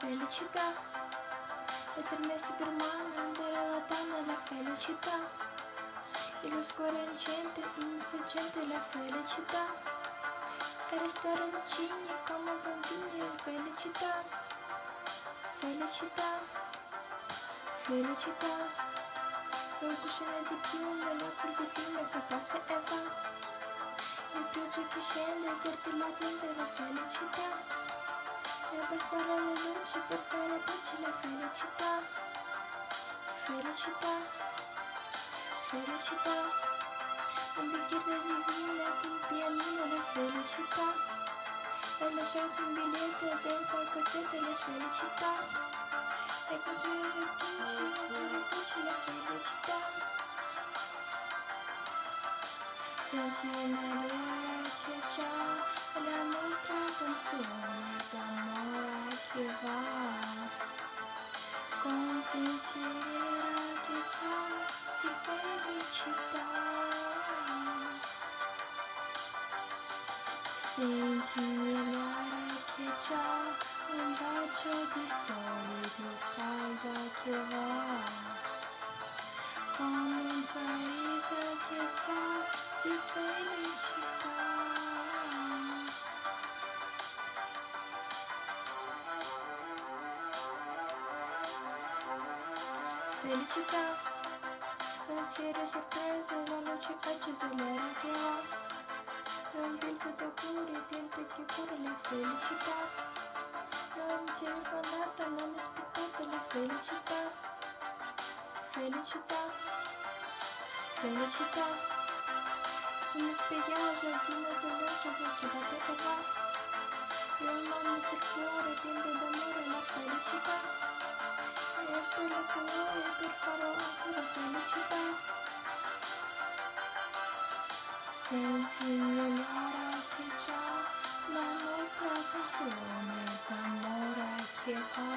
felicità, eterna si permane relatando la felicità, e lo scuore insurgente la felicità, e restare vicini come bambini, felicità, felicità, felicità, un cuscino di piume, l'acqua di fiume che passa e va, le piogge che scende, dirti la tenda la felicità, e abbassare le luci per fare pace la felicità, felicità, felicità, un bicchiere di vino con pianino la felicità, e lasciarti un biglietto dentro al cassetto la felicità, e coprire le luci la felicità, senti un'aria che c'ha la nostra canzone d'amore che va, con pensiero che sa di felicità. Senti l'aria che c'ha un bacio di sole di caldo che va, con un sorriso che sa di felicità. Felicità, pensiero sorpreso, la luce accesa, l'aria che va, un vento d'auguri, vento che cura la felicità, non telefonata, non aspettata la felicità, felicità, felicità, uno spiegare giardino dell'orto che va e va, e un uomo sul cuore pieno d'amore la felicità, e spero che vuoi per fare ancora felicità. Senti l'aria che c'ha la nostra canzone d'amore che va,